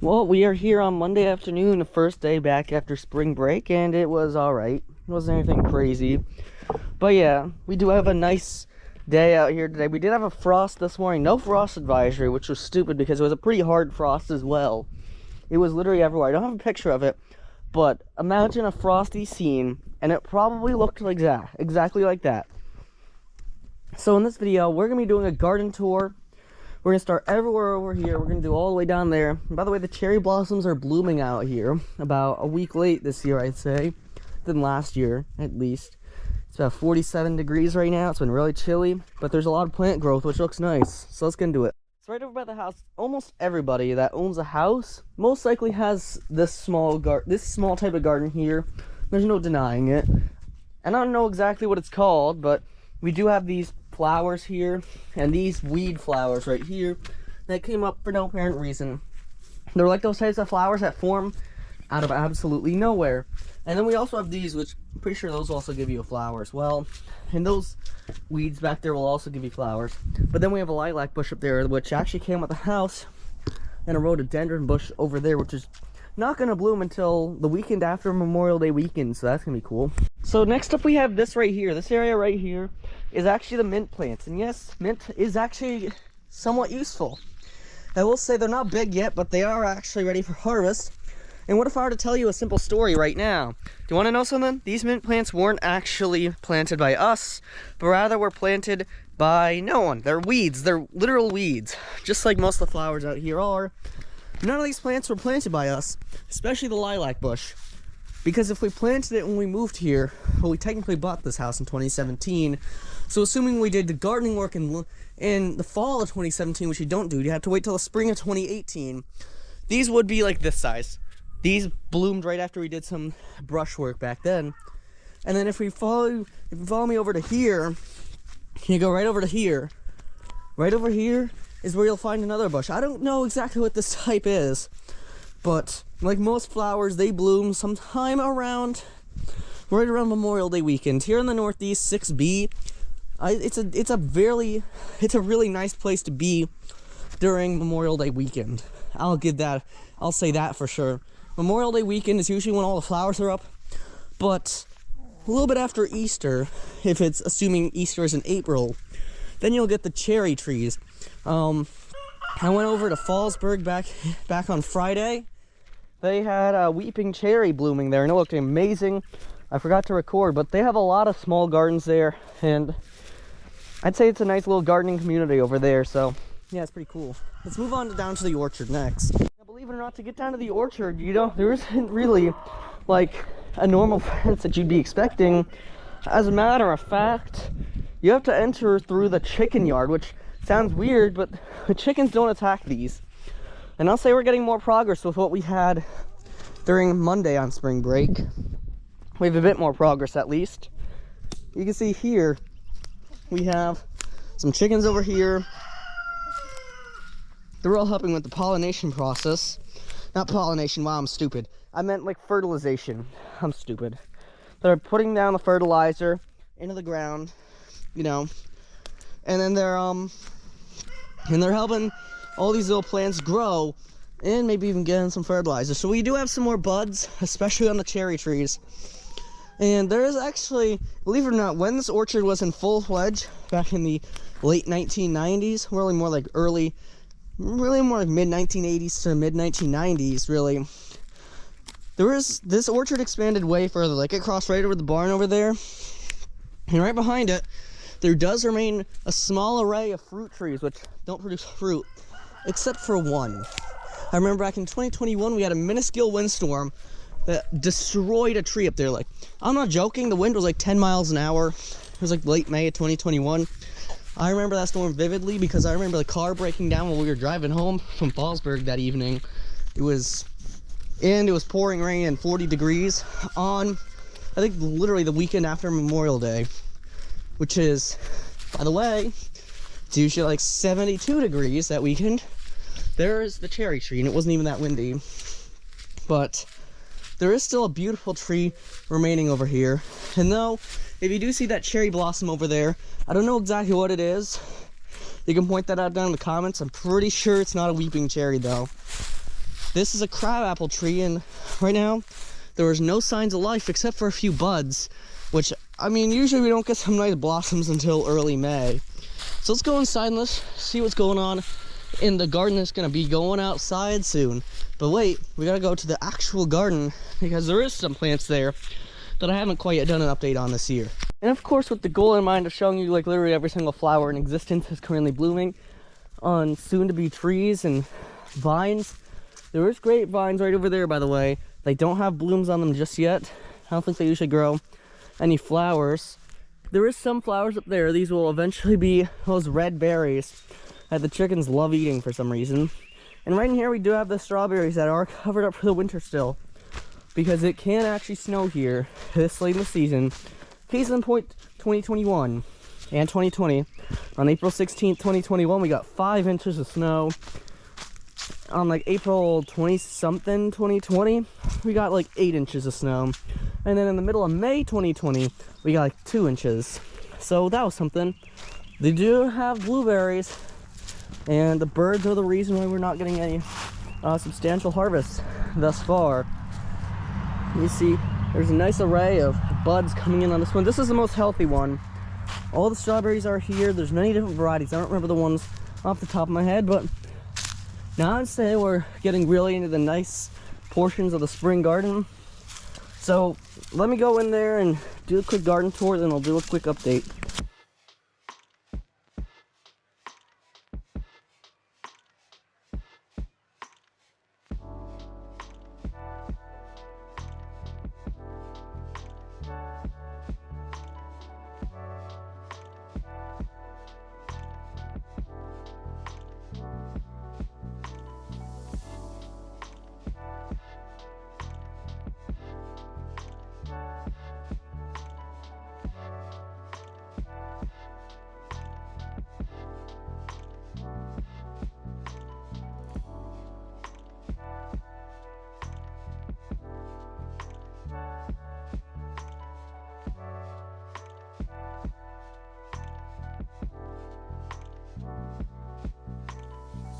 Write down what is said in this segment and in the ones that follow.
Well, we are here on Monday afternoon, the first day back after spring break, and it was alright. It wasn't anything crazy. But yeah, we do have a nice day out here today. We did have a frost this morning. No frost advisory, which was stupid because it was a pretty hard frost as well. It was literally everywhere. I don't have a picture of it, but imagine a frosty scene, and it probably looked like that, exactly like that. So in this video, we're going to be doing a garden tour. We're going to start everywhere over here. We're going to do all the way down there. And by the way, the cherry blossoms are blooming out here. About a week late this year, I'd say, than last year, at least. It's about 47 degrees right now. It's been really chilly, but there's a lot of plant growth, which looks nice. So let's get into it. It's right over by the house. Almost everybody that owns a house most likely has this small type of garden here. There's no denying it. And I don't know exactly what it's called, but we do have these flowers here and these weed flowers right here that came up for no apparent reason. They're like those types of flowers that form out of absolutely nowhere. And then we also have these, which I'm pretty sure those also give you a flower as well. And those weeds back there will also give you flowers. But then we have a lilac bush up there, which actually came with the house, and a rhododendron bush over there, which is not going to bloom until the weekend after Memorial Day weekend, so that's going to be cool. So next up we have this right here. This area right here is actually the mint plants. And yes, mint is actually somewhat useful. I will say they're not big yet, but they are actually ready for harvest. And what if I were to tell you a simple story right now? Do you want to know something? These mint plants weren't actually planted by us, but rather were planted by no one. They're weeds. They're literal weeds, just like most of the flowers out here are. None of these plants were planted by us, especially the lilac bush. Because if we planted it when we moved here, well, we technically bought this house in 2017. So assuming we did the gardening work in the fall of 2017, which you don't do, you have to wait till the spring of 2018. These would be like this size. These bloomed right after we did some brush work back then. And then if you follow me over to here, you go right over to here. Right over here is where you'll find another bush. I don't know exactly what this type is, but like most flowers, they bloom sometime right around Memorial Day weekend. Here in the Northeast, 6B, it's a really nice place to be during Memorial Day weekend. I'll say that for sure. Memorial Day weekend is usually when all the flowers are up, but a little bit after Easter, if it's assuming Easter is in April, then you'll get the cherry trees. I went over to Fallsburg back on Friday. They had a weeping cherry blooming there, and it looked amazing. I forgot to record, but they have a lot of small gardens there, and I'd say it's a nice little gardening community over there, so yeah, it's pretty cool. Let's move on down to the orchard next. Now, believe it or not, to get down to the orchard, there isn't really like a normal fence that you'd be expecting. As a matter of fact, you have to enter through the chicken yard, which sounds weird, but the chickens don't attack these. And I'll say we're getting more progress with what we had during Monday on spring break. We have a bit more progress, at least. You can see here, we have some chickens over here. They're all helping with the pollination process. Not pollination, wow, I'm stupid. I meant like fertilization. I'm stupid. They're putting down the fertilizer into the ground, and then they're helping all these little plants grow and maybe even getting some fertilizer. So we do have some more buds, especially on the cherry trees. And there is actually, believe it or not, when this orchard was in full-fledged back in the late 1990s, really more like mid-1980s to mid-1990s, really. This orchard expanded way further. Like, it crossed right over the barn over there. And right behind it, there does remain a small array of fruit trees, which don't produce fruit, except for one. I remember back in 2021, we had a minuscule windstorm that destroyed a tree up there. Like, I'm not joking, the wind was like 10 miles an hour. It was like late May of 2021. I remember that storm vividly because I remember the car breaking down while we were driving home from Fallsburg that evening. It was pouring rain and 40 degrees on, I think, literally the weekend after Memorial Day, which is, by the way, it's usually like 72 degrees that weekend. There's the cherry tree, and it wasn't even that windy. But there is still a beautiful tree remaining over here. And though, if you do see that cherry blossom over there, I don't know exactly what it is. You can point that out down in the comments. I'm pretty sure it's not a weeping cherry, though. This is a crabapple tree, and right now there was no signs of life except for a few buds, which, I mean, usually we don't get some nice blossoms until early May. So let's go inside and let's see what's going on in the garden that's gonna be going outside soon. But wait, we gotta go to the actual garden because there is some plants there that I haven't quite yet done an update on this year. And of course, with the goal in mind of showing you like literally every single flower in existence is currently blooming on soon-to-be trees and vines. There is grapevines right over there, by the way. They don't have blooms on them just yet. I don't think they usually grow any flowers. There is some flowers up there. These will eventually be those red berries that the chickens love eating for some reason. And right in here we do have the strawberries that are covered up for the winter still, because it can actually snow here this late in the season. Case in point, 2021 and 2020. On April 16th, 2021, we got 5 inches of snow. On like April 20-something, 2020, we got like 8 inches of snow. And then in the middle of May 2020, we got like 2 inches. So that was something. They do have blueberries, and the birds are the reason why we're not getting any substantial harvest thus far. You see, there's a nice array of buds coming in on this one. This is the most healthy one. All the strawberries are here. There's many different varieties. I don't remember the ones off the top of my head, but now I'd say we're getting really into the nice portions of the spring garden. So let me go in there and do a quick garden tour, then I'll do a quick update.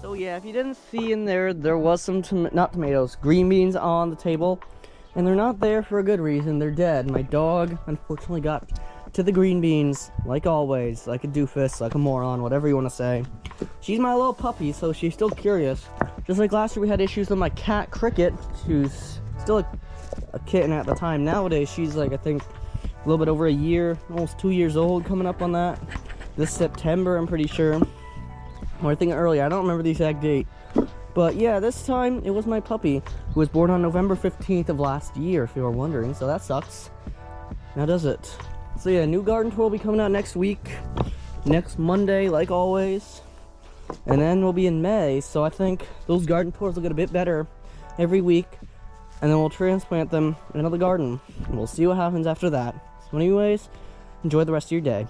So yeah, if you didn't see in there, there was some, not tomatoes, green beans on the table. And they're not there for a good reason. They're dead. My dog, unfortunately, got to the green beans, like always. Like a doofus, like a moron, whatever you want to say. She's my little puppy, so she's still curious. Just like last year we had issues with my cat, Cricket. She was still a kitten at the time. Nowadays, she's like, I think, a little bit over a year, almost 2 years old, coming up on that. This September, I'm pretty sure. Or I think earlier, I don't remember the exact date. But yeah, this time it was my puppy, who was born on November 15th of last year, if you were wondering. So that sucks. Now does it? So yeah, new garden tour will be coming out next week. Next Monday, like always. And then we'll be in May. So I think those garden tours will get a bit better every week. And then we'll transplant them into the garden. And we'll see what happens after that. So anyways, enjoy the rest of your day.